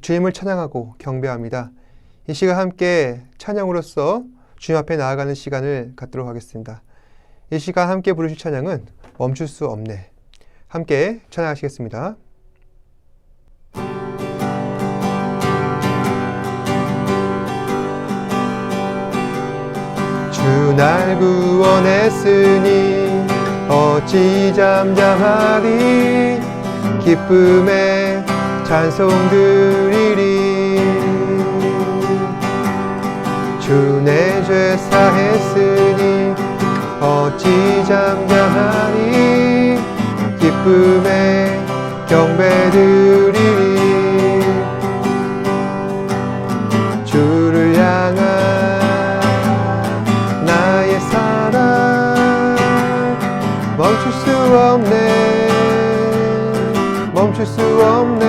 주님을 찬양하고 경배합니다. 이 시간 함께 찬양으로서 주님 앞에 나아가는 시간을 갖도록 하겠습니다. 이 시간 함께 부르실 찬양은 멈출 수 없네. 함께 찬양하시겠습니다. 주 날 구원했으니 어찌 잠잠하리. 기쁨에 찬송 드리리. 주 내 죄 사했으니 어찌 잠잠하니. 기쁨에 경배 드리리. 주를 향한 나의 사랑 멈출 수 없네. 멈출 수 없네.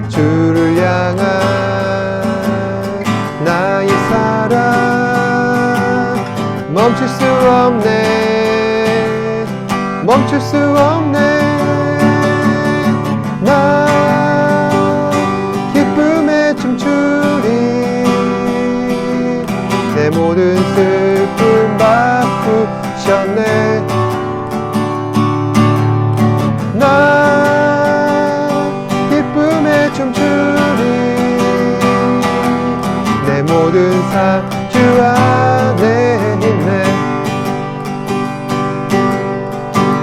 주를 향한 나의 사랑 멈출 수 없네. 멈출 수 없네. 나 기쁨에 춤추리. 내 모든 슬픔 바꾸셨네. 나 기쁨에 춤추리. 내 모든 삶 주 안에 있네.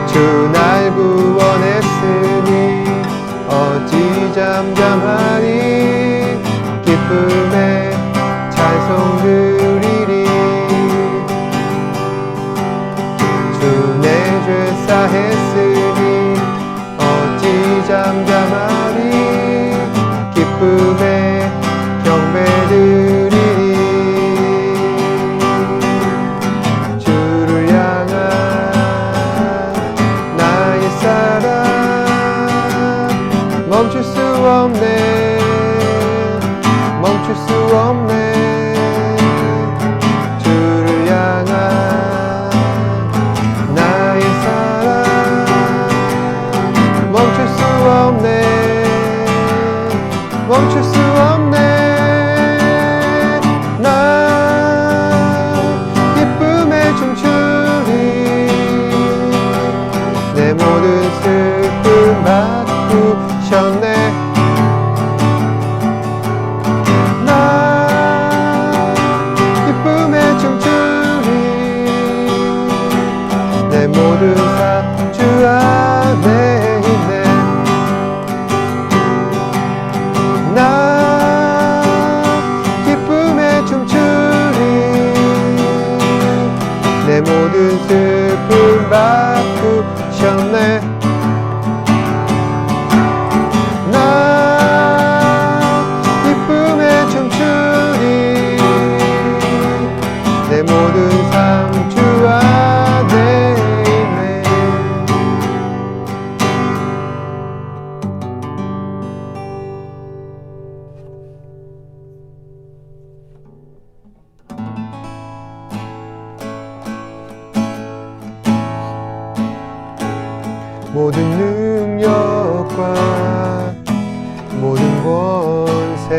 주 날 구원했으니 어찌 잠잠하니. 기쁨에 찬송 드리리. 주 내 죄 사했으니 어찌 잠잠하니. 기쁨에 경배 드리리. 주를 향한 나의 사랑 멈출 수 없네. 멈출 수 없네. 주를 향한 나의 사랑 멈출 수 없네. 멈출 수 없네. 나 기쁨에 춤추리. 내 모든 슬픔 바꾸셨네. 나 기쁨에 춤추리. 내 모든 삶 주 안에 있네. 나 기쁨에 춤추리. 내 모든 슬픔 바꾸셨네. 나 기쁨에 춤추리. 내 모든 삶 주 안에 있네. 모든 능력과 모든 권세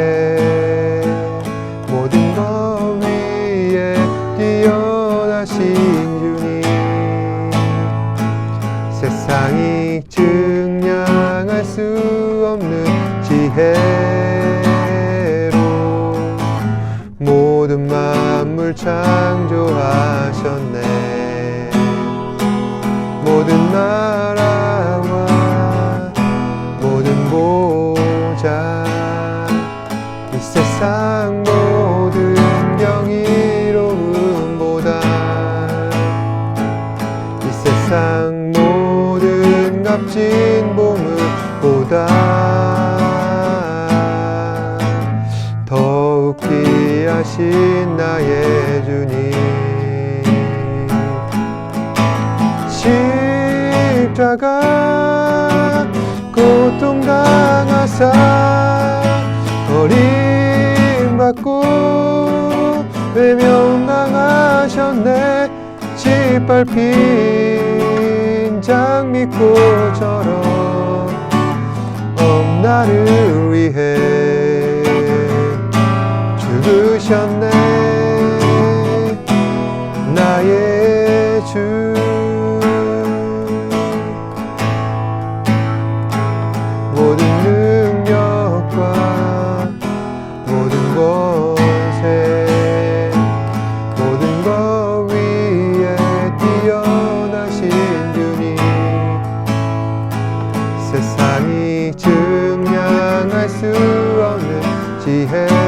모든 것 위에 뛰어나신 주님. 세상이 증량할 수 없는 지혜로 모든 만물 창조하셨네. 모든 나라와 모든 보좌 이 세상 모든 경이로움보다 이 세상 모든 값진 보물보다 더욱 귀하신 나의 주님. 십자가 고통당하사 버림받고 외면당하셨네. 짓밟힌 장미꽃처럼 나를 위해 죽으셨네. 나의 주 모든 능력과 모든 권세 모든 것 위에 뛰어나신 주님, 세상이 증량할 수 없는 지혜로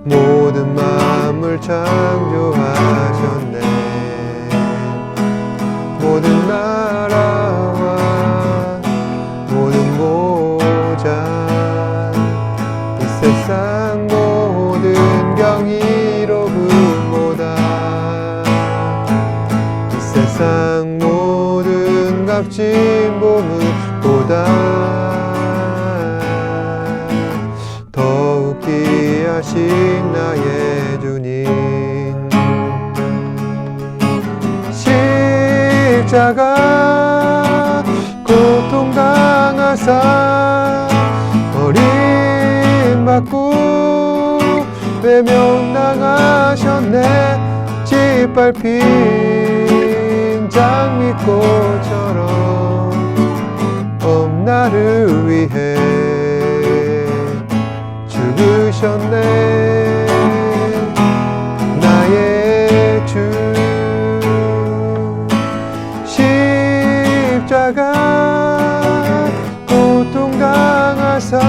모든 만물 창조하셨네. 모든 나라와 모든 보좌 이 세상 모든 경이로움보다 이 세상 모든 값진 보물보다 더욱 귀하신 나의 주님, 십자가 고통 당하사 버림받고 외면당하셨네. 짓밟힌 장미꽃처럼 나를 위해 죽으셨네. 나의 주 십자가 고통 당하사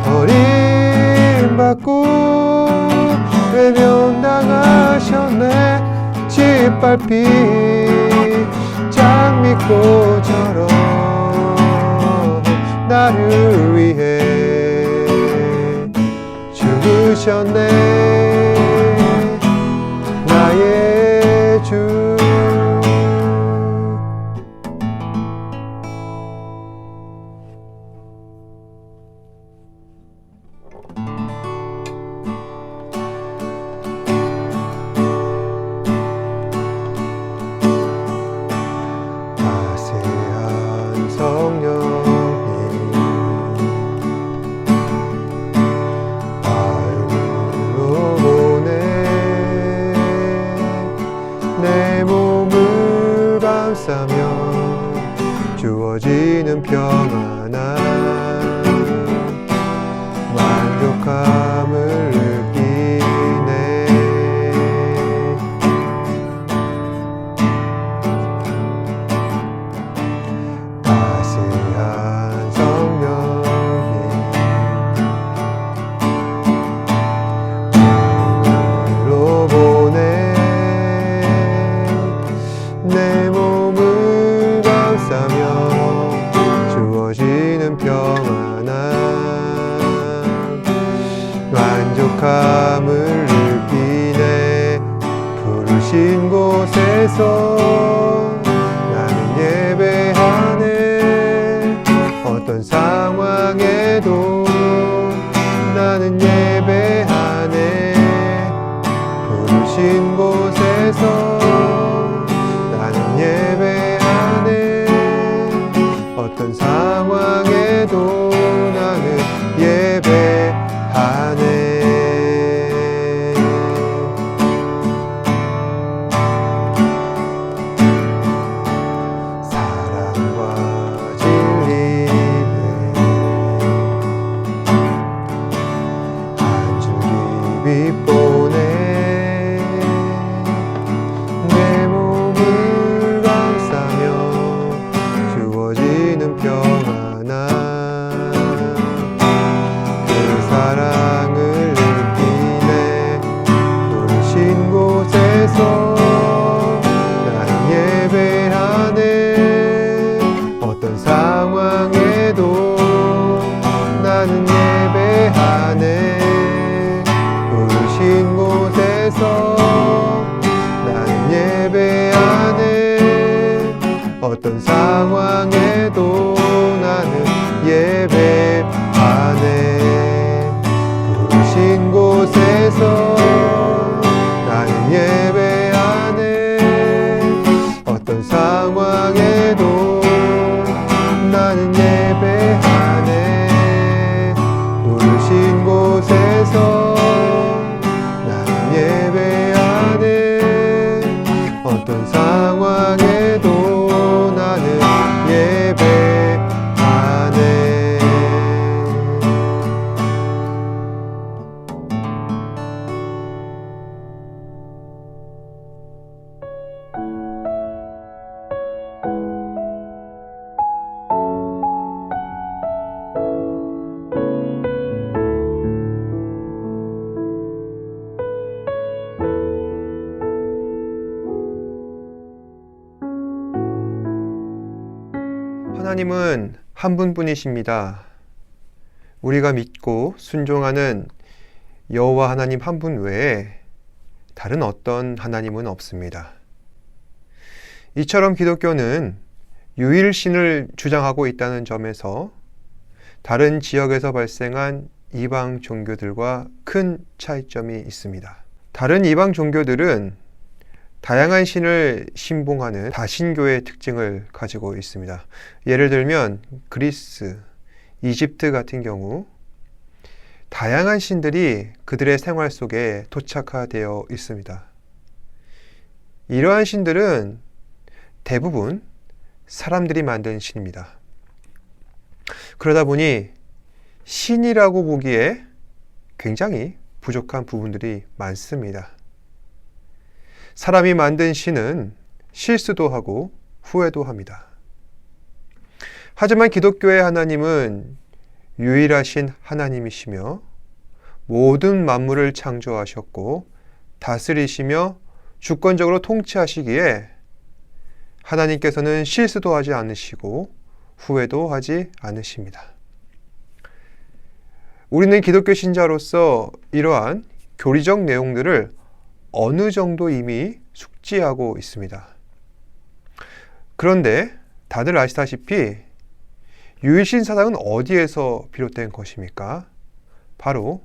버림받고 외면당하셨네. 짓밟힌 장미꽃처럼 나를 위해 죽으셨네. 나의 주 자세한 성령님 아유로 보내 내 몸을 감싸며 주어지는 평안한 만족함을 느끼네. 따스한 성령님 하늘로 보내 내 몸을 감싸며 주어지는 평안한 만족함을 느끼네. 부르신 곳에서 나는 예배하네. 어떤 상황에도 나는 예배하네. 부르신 곳에서 나는 예배하네. 어떤 상황에도 나는 예배하네. 사랑과 진리에 한 줄기 빛 보내 내 몸을 감싸며 주어지는 평안한 그 사랑을 느끼네. 부르신 곳에서 나는 예배하네. 어떤 상황에도 나는 예배하네. 부르신 곳에서 나는 예배하네. 어떤 상황에도 나는 예배하네. 부르신 곳에서 나는 예배하네. 어떤 상황에도 하나님은 한 분뿐이십니다. 우리가 믿고 순종하는 여호와 하나님 한 분 외에 다른 어떤 하나님은 없습니다. 이처럼 기독교는 유일신을 주장하고 있다는 점에서 다른 지역에서 발생한 이방 종교들과 큰 차이점이 있습니다. 다른 이방 종교들은 다양한 신을 신봉하는 다신교의 특징을 가지고 있습니다. 예를 들면 그리스, 이집트 같은 경우 다양한 신들이 그들의 생활 속에 토착화되어 있습니다. 이러한 신들은 대부분 사람들이 만든 신입니다. 그러다 보니 신이라고 보기에 굉장히 부족한 부분들이 많습니다. 사람이 만든 신은 실수도 하고 후회도 합니다. 하지만 기독교의 하나님은 유일하신 하나님이시며 모든 만물을 창조하셨고 다스리시며 주권적으로 통치하시기에 하나님께서는 실수도 하지 않으시고 후회도 하지 않으십니다. 우리는 기독교 신자로서 이러한 교리적 내용들을 어느 정도 이미 숙지하고 있습니다. 그런데 다들 아시다시피 유일신 사상은 어디에서 비롯된 것입니까? 바로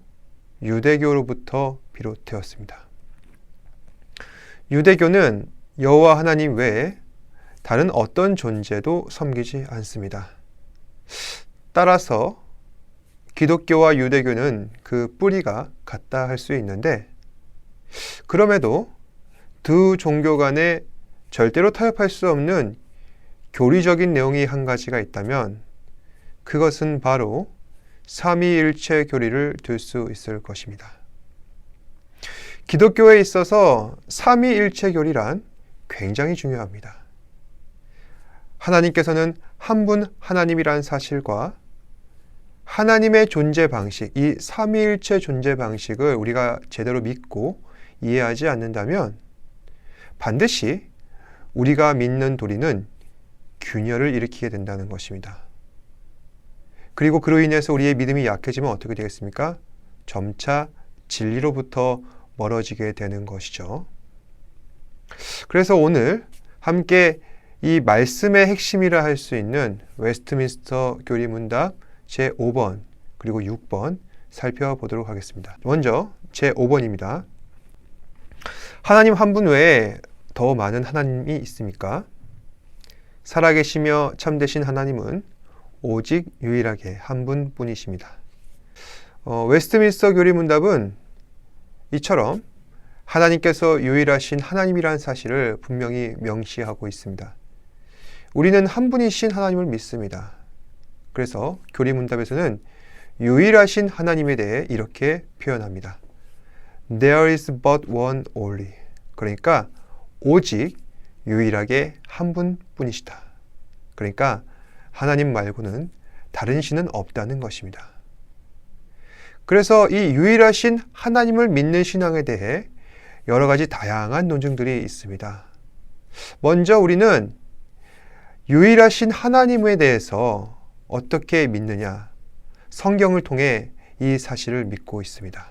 유대교로부터 비롯되었습니다. 유대교는 여호와 하나님 외에 다른 어떤 존재도 섬기지 않습니다. 따라서 기독교와 유대교는 그 뿌리가 같다 할 수 있는데 그럼에도 두 종교 간에 절대로 타협할 수 없는 교리적인 내용이 한 가지가 있다면 그것은 바로 삼위일체 교리를 들 수 있을 것입니다. 기독교에 있어서 삼위일체 교리란 굉장히 중요합니다. 하나님께서는 한 분 하나님이란 사실과 하나님의 존재 방식, 이 삼위일체 존재 방식을 우리가 제대로 믿고 이해하지 않는다면 반드시 우리가 믿는 도리는 균열을 일으키게 된다는 것입니다. 그리고 그로 인해서 우리의 믿음이 약해지면 어떻게 되겠습니까? 점차 진리로부터 멀어지게 되는 것이죠. 그래서 오늘 함께 이 말씀의 핵심이라 할 수 있는 웨스트민스터 교리문답 제5번 그리고 6번 살펴보도록 하겠습니다. 먼저 제5번입니다. 하나님 한 분 외에 더 많은 하나님이 있습니까? 살아계시며 참되신 하나님은 오직 유일하게 한 분뿐이십니다. 웨스트민스터 교리문답은 이처럼 하나님께서 유일하신 하나님이라는 사실을 분명히 명시하고 있습니다. 우리는 한 분이신 하나님을 믿습니다. 그래서 교리문답에서는 유일하신 하나님에 대해 이렇게 표현합니다. There is but one only. 그러니까 오직 유일하게 한 분뿐이시다. 그러니까 하나님 말고는 다른 신은 없다는 것입니다. 그래서 이 유일하신 하나님을 믿는 신앙에 대해 여러 가지 다양한 논증들이 있습니다. 먼저 우리는 유일하신 하나님에 대해서 어떻게 믿느냐? 성경을 통해 이 사실을 믿고 있습니다.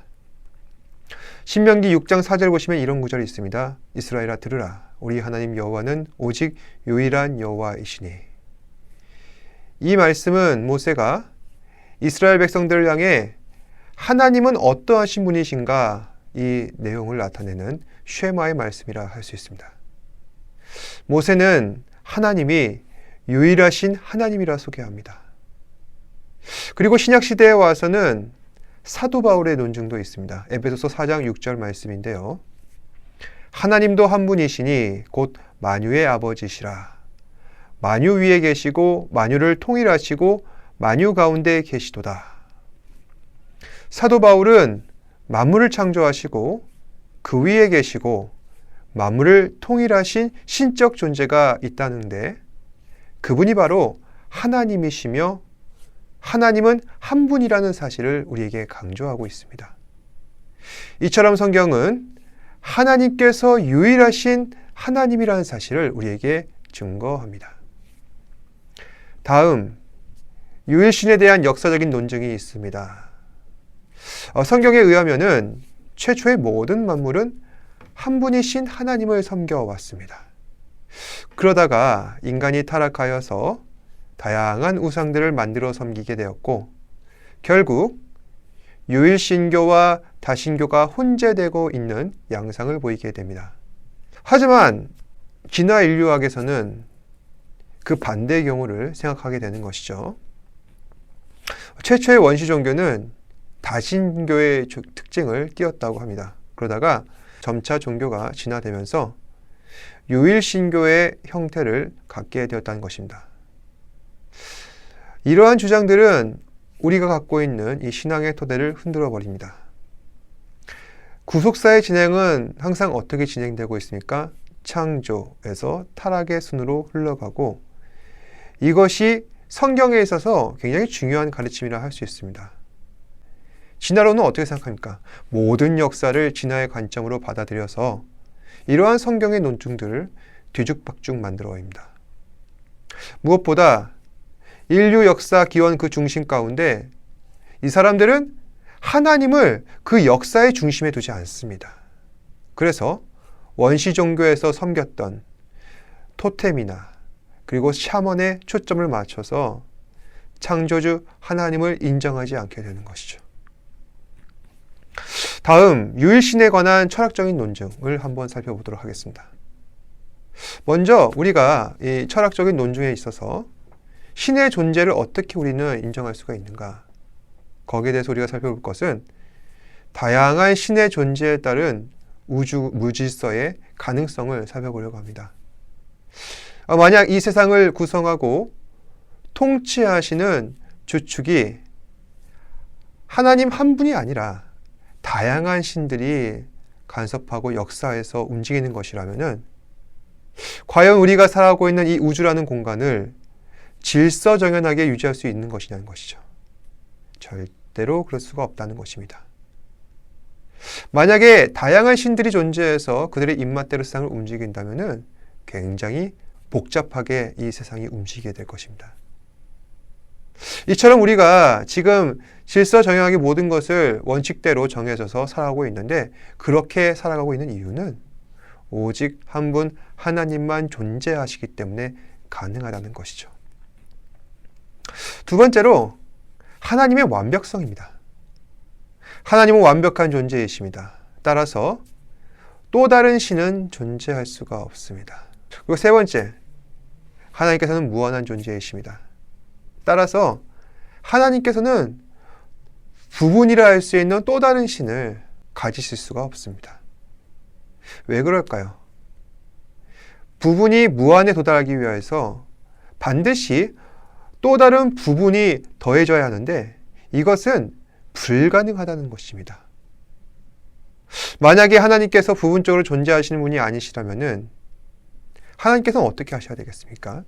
신명기 6장 4절 보시면 이런 구절이 있습니다. 이스라엘아 들으라. 우리 하나님 여호와는 오직 유일한 여호와이시니. 이 말씀은 모세가 이스라엘 백성들을 향해 하나님은 어떠하신 분이신가 이 내용을 나타내는 쉐마의 말씀이라 할 수 있습니다. 모세는 하나님이 유일하신 하나님이라 소개합니다. 그리고 신약시대에 와서는 사도 바울의 논증도 있습니다. 에베소서 4장 6절 말씀인데요. 하나님도 한 분이시니 곧 만유의 아버지시라. 만유 위에 계시고 만유를 통일하시고 만유 가운데 계시도다. 사도 바울은 만물을 창조하시고 그 위에 계시고 만물을 통일하신 신적 존재가 있다는데 그분이 바로 하나님이시며 하나님은 한 분이라는 사실을 우리에게 강조하고 있습니다. 이처럼 성경은 하나님께서 유일하신 하나님이라는 사실을 우리에게 증거합니다. 다음, 유일신에 대한 역사적인 논증이 있습니다. 성경에 의하면은 최초의 모든 만물은 한 분이신 하나님을 섬겨왔습니다. 그러다가 인간이 타락하여서 다양한 우상들을 만들어 섬기게 되었고, 결국 유일신교와 다신교가 혼재되고 있는 양상을 보이게 됩니다. 하지만 진화 인류학에서는 그 반대의 경우를 생각하게 되는 것이죠. 최초의 원시 종교는 다신교의 특징을 띄었다고 합니다. 그러다가 점차 종교가 진화되면서 유일신교의 형태를 갖게 되었다는 것입니다. 이러한 주장들은 우리가 갖고 있는 이 신앙의 토대를 흔들어 버립니다. 구속사의 진행은 항상 어떻게 진행되고 있습니까? 창조에서 타락의 순으로 흘러가고, 이것이 성경에 있어서 굉장히 중요한 가르침이라 할 수 있습니다. 진화론은 어떻게 생각합니까? 모든 역사를 진화의 관점으로 받아들여서 이러한 성경의 논증들을 뒤죽박죽 만들어냅니다. 무엇보다 인류 역사 기원 그 중심 가운데 이 사람들은 하나님을 그 역사의 중심에 두지 않습니다. 그래서 원시 종교에서 섬겼던 토템이나 그리고 샤먼에 초점을 맞춰서 창조주 하나님을 인정하지 않게 되는 것이죠. 다음, 유일신에 관한 철학적인 논증을 한번 살펴보도록 하겠습니다. 먼저 우리가 이 철학적인 논증에 있어서 신의 존재를 어떻게 우리는 인정할 수가 있는가? 거기에 대해서 우리가 살펴볼 것은 다양한 신의 존재에 따른 무질서의 가능성을 살펴보려고 합니다. 만약 이 세상을 구성하고 통치하시는 주축이 하나님 한 분이 아니라 다양한 신들이 간섭하고 역사에서 움직이는 것이라면은 과연 우리가 살아가고 있는 이 우주라는 공간을 질서정연하게 유지할 수 있는 것이냐는 것이죠. 절대로 그럴 수가 없다는 것입니다. 만약에 다양한 신들이 존재해서 그들의 입맛대로 세상을 움직인다면은 굉장히 복잡하게 이 세상이 움직이게 될 것입니다. 이처럼 우리가 지금 질서정연하게 모든 것을 원칙대로 정해져서 살아가고 있는데, 그렇게 살아가고 있는 이유는 오직 한 분 하나님만 존재하시기 때문에 가능하다는 것이죠. 두 번째로 하나님의 완벽성입니다. 하나님은 완벽한 존재이십니다. 따라서 또 다른 신은 존재할 수가 없습니다. 그리고 세 번째, 하나님께서는 무한한 존재이십니다. 따라서 하나님께서는 부분이라 할 수 있는 또 다른 신을 가지실 수가 없습니다. 왜 그럴까요? 부분이 무한에 도달하기 위해서 반드시 또 다른 부분이 더해져야 하는데 이것은 불가능하다는 것입니다. 만약에 하나님께서 부분적으로 존재하시는 분이 아니시라면은 하나님께서는 어떻게 하셔야 되겠습니까?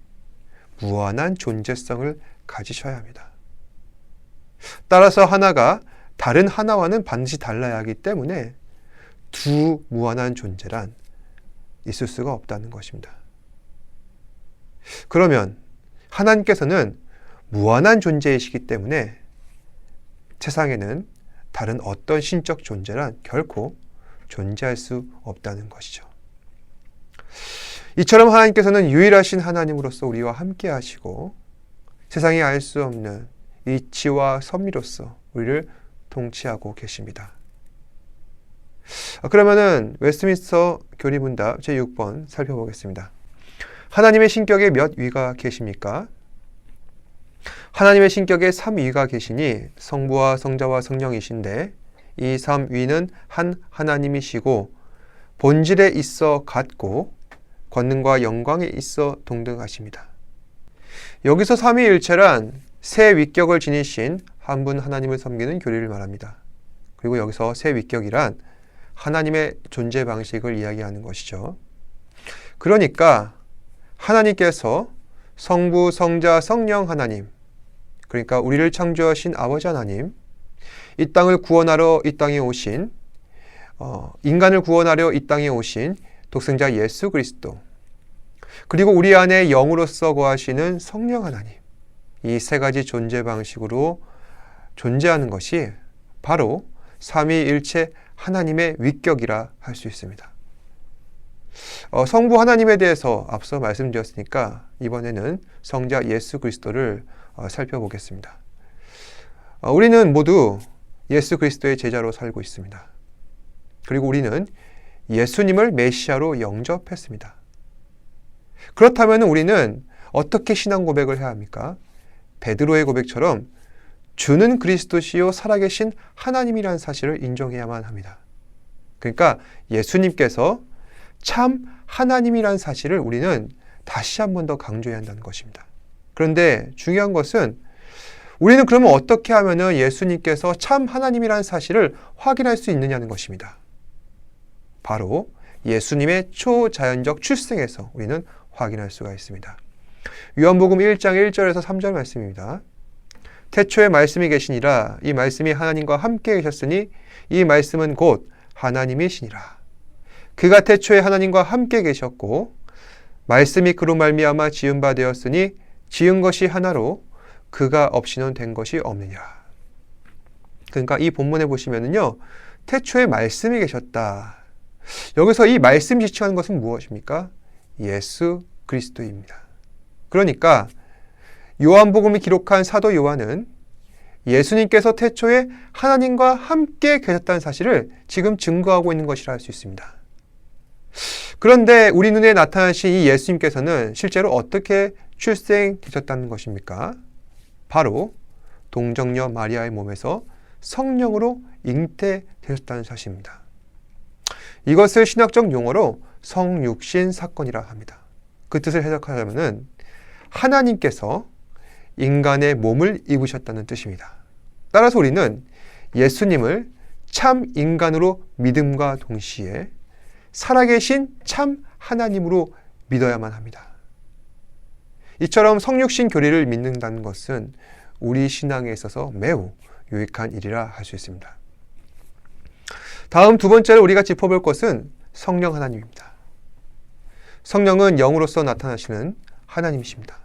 무한한 존재성을 가지셔야 합니다. 따라서 하나가 다른 하나와는 반드시 달라야 하기 때문에 두 무한한 존재란 있을 수가 없다는 것입니다. 그러면 하나님께서는 무한한 존재이시기 때문에 세상에는 다른 어떤 신적 존재란 결코 존재할 수 없다는 것이죠. 이처럼 하나님께서는 유일하신 하나님으로서 우리와 함께 하시고 세상이 알 수 없는 이치와 섭리로서 우리를 통치하고 계십니다. 그러면은 웨스트민스터 교리문답 제6번 살펴보겠습니다. 하나님의 신격에 몇 위가 계십니까? 하나님의 신격에 3위가 계시니 성부와 성자와 성령이신데 이 3위는 한 하나님이시고 본질에 있어 같고 권능과 영광에 있어 동등하십니다. 여기서 삼위일체란 세 위격을 지니신 한 분 하나님을 섬기는 교리를 말합니다. 그리고 여기서 세 위격이란 하나님의 존재 방식을 이야기하는 것이죠. 그러니까 하나님께서 성부, 성자, 성령 하나님, 그러니까 우리를 창조하신 아버지 하나님, 이 땅을 구원하러 이 땅에 오신 인간을 구원하려 이 땅에 오신 독생자 예수 그리스도, 그리고 우리 안에 영으로서 거하시는 성령 하나님, 이 세 가지 존재 방식으로 존재하는 것이 바로 삼위일체 하나님의 위격이라 할 수 있습니다. 성부 하나님에 대해서 앞서 말씀드렸으니까 이번에는 성자 예수 그리스도를 살펴보겠습니다. 우리는 모두 예수 그리스도의 제자로 살고 있습니다. 그리고 우리는 예수님을 메시아로 영접했습니다. 그렇다면 우리는 어떻게 신앙 고백을 해야 합니까? 베드로의 고백처럼 주는 그리스도시요 살아계신 하나님이라는 사실을 인정해야만 합니다. 그러니까 예수님께서 참 하나님이라는 사실을 우리는 다시 한 번 더 강조해야 한다는 것입니다. 그런데 중요한 것은 우리는 그러면 어떻게 하면 예수님께서 참 하나님이라는 사실을 확인할 수 있느냐는 것입니다. 바로 예수님의 초자연적 출생에서 우리는 확인할 수가 있습니다. 요한복음 1장 1절에서 3절 말씀입니다. 태초에 말씀이 계시니라. 이 말씀이 하나님과 함께 계셨으니 이 말씀은 곧 하나님이시니라. 그가 태초에 하나님과 함께 계셨고 말씀이 그로 말미암아 지은 바 되었으니 지은 것이 하나로 그가 없이는 된 것이 없느냐. 그러니까 이 본문에 보시면은요, 태초에 말씀이 계셨다. 여기서 이 말씀 지칭하는 것은 무엇입니까? 예수 그리스도입니다. 그러니까 요한복음이 기록한 사도 요한은 예수님께서 태초에 하나님과 함께 계셨다는 사실을 지금 증거하고 있는 것이라 할 수 있습니다. 그런데 우리 눈에 나타나신 이 예수님께서는 실제로 어떻게 출생되셨다는 것입니까? 바로 동정녀 마리아의 몸에서 성령으로 잉태되셨다는 사실입니다. 이것을 신학적 용어로 성육신 사건이라 합니다. 그 뜻을 해석하자면 하나님께서 인간의 몸을 입으셨다는 뜻입니다. 따라서 우리는 예수님을 참 인간으로 믿음과 동시에 살아계신 참 하나님으로 믿어야만 합니다. 이처럼 성육신 교리를 믿는다는 것은 우리 신앙에 있어서 매우 유익한 일이라 할 수 있습니다. 다음 두 번째로 우리가 짚어볼 것은 성령 하나님입니다. 성령은 영으로서 나타나시는 하나님이십니다.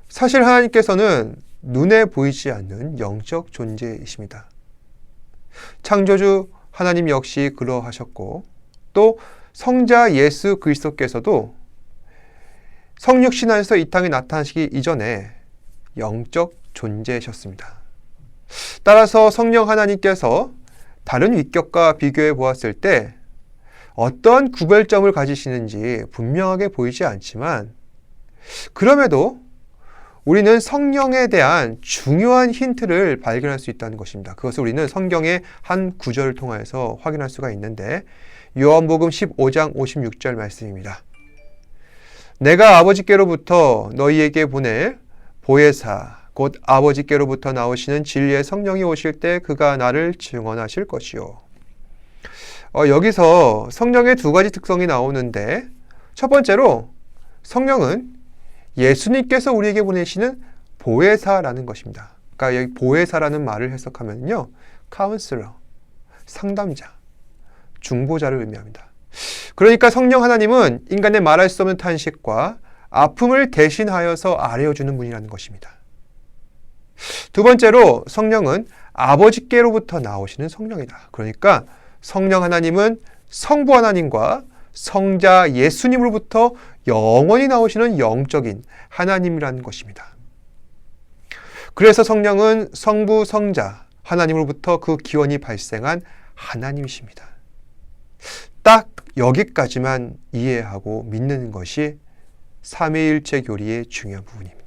사실 하나님께서는 눈에 보이지 않는 영적 존재이십니다. 창조주 하나님 역시 그러하셨고 또 성자 예수 그리스도께서도 성육신 안에서 이 땅에 나타나시기 이전에 영적 존재이셨습니다. 따라서 성령 하나님께서 다른 위격과 비교해 보았을 때 어떤 구별점을 가지시는지 분명하게 보이지 않지만 그럼에도 우리는 성령에 대한 중요한 힌트를 발견할 수 있다는 것입니다. 그것을 우리는 성경의 한 구절을 통해서 확인할 수가 있는데 요한복음 15장 56절 말씀입니다. 내가 아버지께로부터 너희에게 보낼 보혜사 곧 아버지께로부터 나오시는 진리의 성령이 오실 때 그가 나를 증언하실 것이요. 여기서 성령의 두 가지 특성이 나오는데 첫 번째로 성령은 예수님께서 우리에게 보내시는 보혜사라는 것입니다. 그러니까 여기 보혜사라는 말을 해석하면요, 카운슬러, 상담자, 중보자를 의미합니다. 그러니까 성령 하나님은 인간의 말할 수 없는 탄식과 아픔을 대신하여서 아뢰어주는 분이라는 것입니다. 두 번째로 성령은 아버지께로부터 나오시는 성령이다. 그러니까 성령 하나님은 성부 하나님과 성자 예수님으로부터 영원히 나오시는 영적인 하나님이라는 것입니다. 그래서 성령은 성부 성자 하나님으로부터 그 기원이 발생한 하나님이십니다. 딱 여기까지만 이해하고 믿는 것이 삼위일체 교리의 중요한 부분입니다.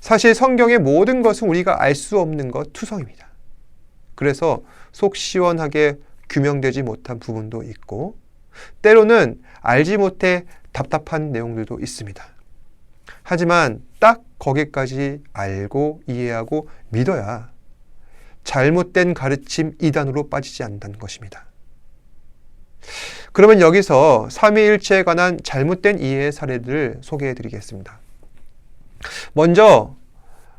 사실 성경의 모든 것은 우리가 알 수 없는 것 투성입니다. 그래서 속 시원하게 규명되지 못한 부분도 있고 때로는 알지 못해 답답한 내용들도 있습니다. 하지만 딱 거기까지 알고 이해하고 믿어야 잘못된 가르침 이단으로 빠지지 않는다는 것입니다. 그러면 여기서 삼위일체에 관한 잘못된 이해의 사례들을 소개해 드리겠습니다. 먼저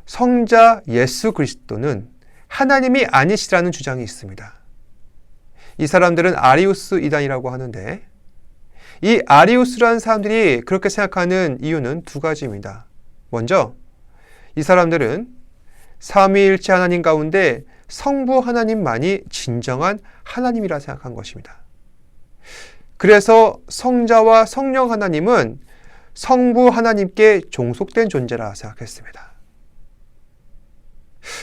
성자 예수 그리스도는 하나님이 아니시라는 주장이 있습니다. 이 사람들은 아리우스 이단이라고 하는데 이 아리우스라는 사람들이 그렇게 생각하는 이유는 두 가지입니다. 먼저 이 사람들은 삼위일체 하나님 가운데 성부 하나님만이 진정한 하나님이라 생각한 것입니다. 그래서 성자와 성령 하나님은 성부 하나님께 종속된 존재라 생각했습니다.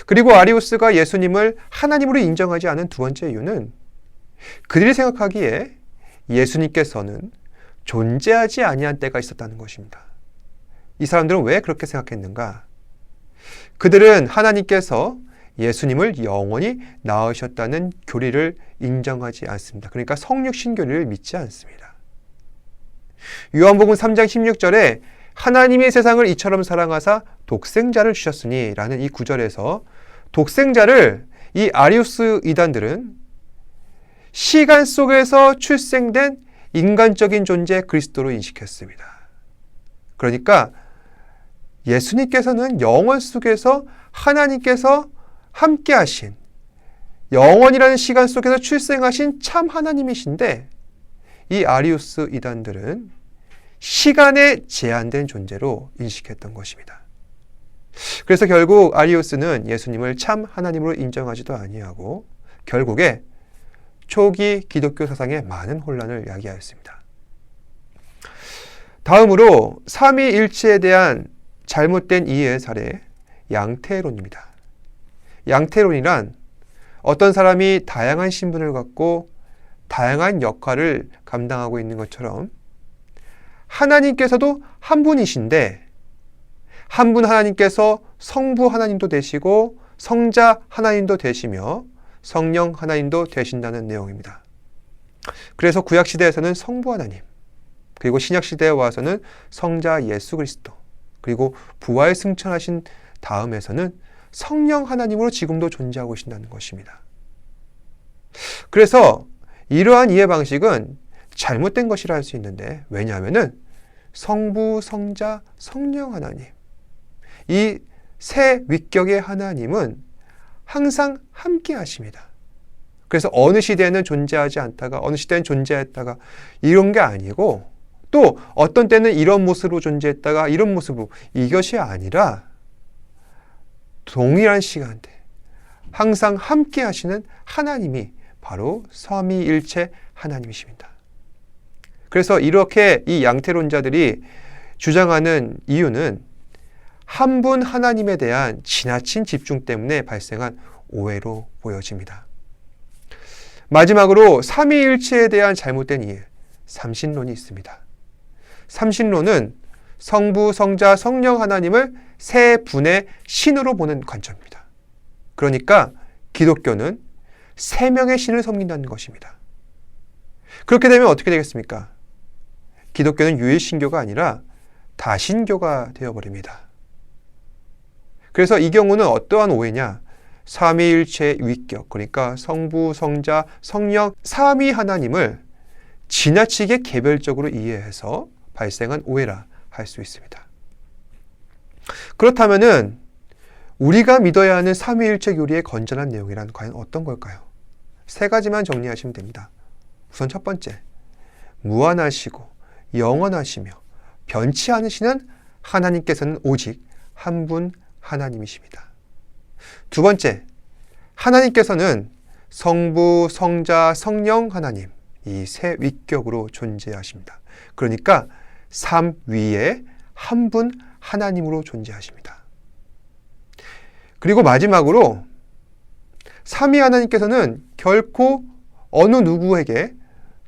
그리고 아리우스가 예수님을 하나님으로 인정하지 않은 두 번째 이유는 그들이 생각하기에 예수님께서는 존재하지 아니한 때가 있었다는 것입니다. 이 사람들은 왜 그렇게 생각했는가? 그들은 하나님께서 예수님을 영원히 낳으셨다는 교리를 인정하지 않습니다. 그러니까 성육신 교리를 믿지 않습니다. 요한복음 3장 16절에 하나님이 세상을 이처럼 사랑하사 독생자를 주셨으니 라는 이 구절에서 독생자를 이 아리우스 이단들은 시간 속에서 출생된 인간적인 존재 그리스도로 인식했습니다. 그러니까 예수님께서는 영원 속에서 하나님께서 함께 하신 영원이라는 시간 속에서 출생하신 참 하나님이신데 이 아리우스 이단들은 시간에 제한된 존재로 인식했던 것입니다. 그래서 결국 아리우스는 예수님을 참 하나님으로 인정하지도 아니하고 결국에 초기 기독교 사상에 많은 혼란을 야기하였습니다. 다음으로 삼위일체에 대한 잘못된 이해의 사례, 양태론입니다. 양태론이란 어떤 사람이 다양한 신분을 갖고 다양한 역할을 감당하고 있는 것처럼 하나님께서도 한 분이신데 한 분 하나님께서 성부 하나님도 되시고 성자 하나님도 되시며 성령 하나님도 되신다는 내용입니다. 그래서 구약시대에서는 성부 하나님, 그리고 신약시대에 와서는 성자 예수 그리스도, 그리고 부활 승천하신 다음에서는 성령 하나님으로 지금도 존재하고 계신다는 것입니다. 그래서 이러한 이해 방식은 잘못된 것이라 할 수 있는데 왜냐하면 성부, 성자, 성령 하나님 이 세 위격의 하나님은 항상 함께 하십니다. 그래서 어느 시대에는 존재하지 않다가 어느 시대는 존재했다가 이런 게 아니고 또 어떤 때는 이런 모습으로 존재했다가 이런 모습으로 이것이 아니라 동일한 시간대 항상 함께 하시는 하나님이 바로 삼위일체 하나님이십니다. 그래서 이렇게 이 양태론자들이 주장하는 이유는 한 분 하나님에 대한 지나친 집중 때문에 발생한 오해로 보여집니다. 마지막으로 삼위일체에 대한 잘못된 이해, 삼신론이 있습니다. 삼신론은 성부, 성자, 성령 하나님을 세 분의 신으로 보는 관점입니다. 그러니까 기독교는 세 명의 신을 섬긴다는 것입니다. 그렇게 되면 어떻게 되겠습니까? 기독교는 유일신교가 아니라 다신교가 되어버립니다. 그래서 이 경우는 어떠한 오해냐? 삼위일체의 위격, 그러니까 성부, 성자, 성령, 삼위 하나님을 지나치게 개별적으로 이해해서 발생한 오해라 할 수 있습니다. 그렇다면은 우리가 믿어야 하는 삼위일체 교리의 건전한 내용이란 과연 어떤 걸까요? 세 가지만 정리하시면 됩니다. 우선 첫 번째, 무한하시고 영원하시며 변치 않으시는 하나님께서는 오직 한 분 하나님이십니다. 두 번째, 하나님께서는 성부, 성자, 성령 하나님 이 세 위격으로 존재하십니다. 그러니까 삼위에 한 분 하나님으로 존재하십니다. 그리고 마지막으로 삼위 하나님께서는 결코 어느 누구에게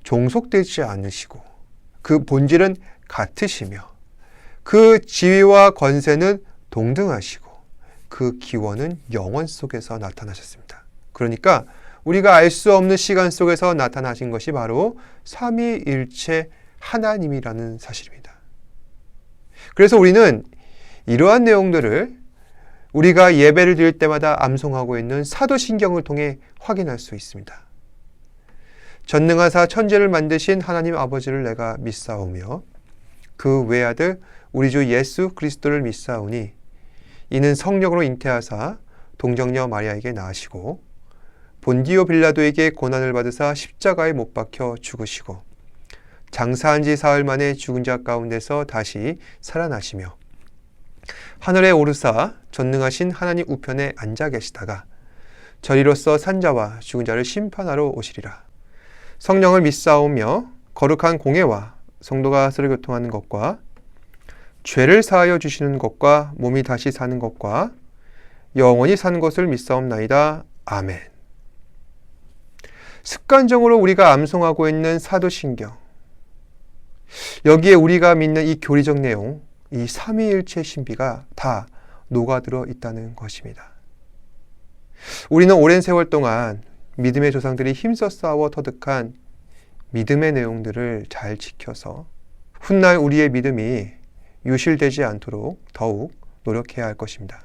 종속되지 않으시고 그 본질은 같으시며 그 지위와 권세는 동등하시고 그 기원은 영원 속에서 나타나셨습니다. 그러니까 우리가 알 수 없는 시간 속에서 나타나신 것이 바로 삼위일체 하나님이라는 사실입니다. 그래서 우리는 이러한 내용들을 우리가 예배를 드릴 때마다 암송하고 있는 사도신경을 통해 확인할 수 있습니다. 전능하사 천지를 만드신 하나님 아버지를 내가 믿사오며 그 외아들 우리 주 예수 그리스도를 믿사오니 이는 성령으로 잉태하사 동정녀 마리아에게 낳으시고 본디오 빌라도에게 고난을 받으사 십자가에 못 박혀 죽으시고 장사한 지 사흘 만에 죽은 자 가운데서 다시 살아나시며 하늘에 오르사 전능하신 하나님 우편에 앉아 계시다가 저리로서 산자와 죽은 자를 심판하러 오시리라. 성령을 믿사오며 거룩한 공예와 성도가 서로 교통하는 것과 죄를 사하여 주시는 것과 몸이 다시 사는 것과 영원히 사는 것을 믿사옵나이다. 아멘. 습관적으로 우리가 암송하고 있는 사도신경, 여기에 우리가 믿는 이 교리적 내용, 이 삼위일체 신비가 다 녹아들어 있다는 것입니다. 우리는 오랜 세월 동안 믿음의 조상들이 힘써 싸워 터득한 믿음의 내용들을 잘 지켜서 훗날 우리의 믿음이 유실되지 않도록 더욱 노력해야 할 것입니다.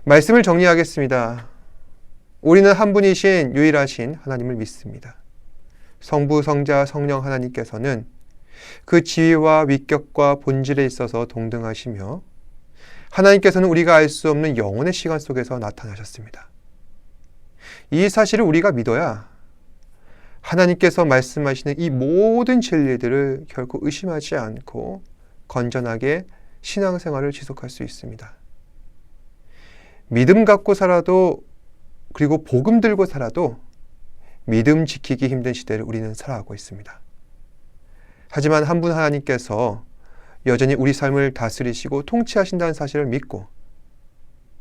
말씀을 정리하겠습니다. 우리는 한 분이신 유일하신 하나님을 믿습니다. 성부, 성자, 성령 하나님께서는 그 지위와 위격과 본질에 있어서 동등하시며 하나님께서는 우리가 알 수 없는 영혼의 시간 속에서 나타나셨습니다. 이 사실을 우리가 믿어야 하나님께서 말씀하시는 이 모든 진리들을 결코 의심하지 않고 건전하게 신앙생활을 지속할 수 있습니다. 믿음 갖고 살아도, 그리고 복음 들고 살아도 믿음 지키기 힘든 시대를 우리는 살아가고 있습니다. 하지만 한 분 하나님께서 여전히 우리 삶을 다스리시고 통치하신다는 사실을 믿고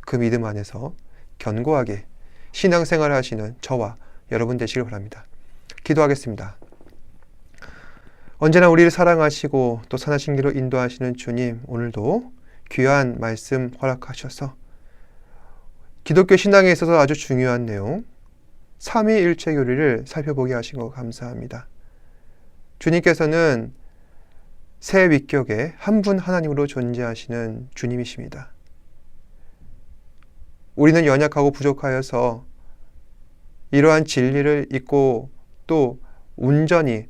그 믿음 안에서 견고하게 신앙생활을 하시는 저와 여러분 되시길 바랍니다. 기도하겠습니다. 언제나 우리를 사랑하시고 또 선하신 길로 인도하시는 주님, 오늘도 귀한 말씀 허락하셔서 기독교 신앙에 있어서 아주 중요한 내용, 삼위일체 교리를 살펴보게 하신 것 감사합니다. 주님께서는 새 위격에 한 분 하나님으로 존재하시는 주님이십니다. 우리는 연약하고 부족하여서 이러한 진리를 잊고 또 온전히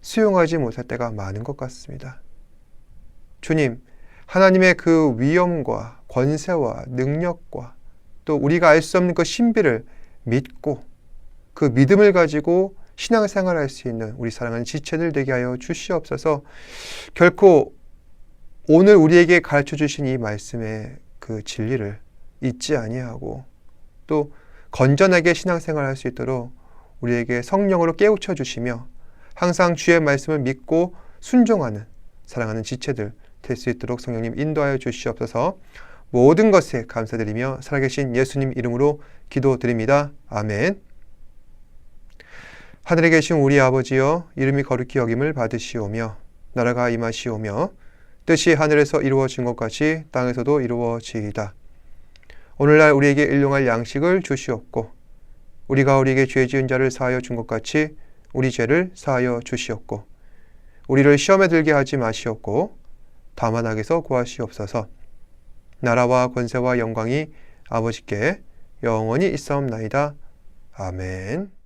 수용하지 못할 때가 많은 것 같습니다. 주님, 하나님의 그 위엄과 권세와 능력과 또 우리가 알 수 없는 그 신비를 믿고 그 믿음을 가지고 신앙생활을 할 수 있는 우리 사랑하는 지체들 되게 하여 주시옵소서. 결코 오늘 우리에게 가르쳐 주신 이 말씀의 그 진리를 잊지 아니하고 또 건전하게 신앙생활을 할 수 있도록 우리에게 성령으로 깨우쳐 주시며 항상 주의 말씀을 믿고 순종하는 사랑하는 지체들 될 수 있도록 성령님 인도하여 주시옵소서. 모든 것에 감사드리며 살아계신 예수님 이름으로 기도드립니다. 아멘. 하늘에 계신 우리 아버지여, 이름이 거룩히 여김을 받으시오며 나라가 임하시오며 뜻이 하늘에서 이루어진 것 같이 땅에서도 이루어지이다. 오늘날 우리에게 일용할 양식을 주시옵고 우리가 우리에게 죄 지은 자를 사하여 준 것 같이 우리 죄를 사하여 주시옵고 우리를 시험에 들게 하지 마시옵고 다만 악에서 구하시옵소서. 나라와 권세와 영광이 아버지께 영원히 있사옵나이다. 아멘.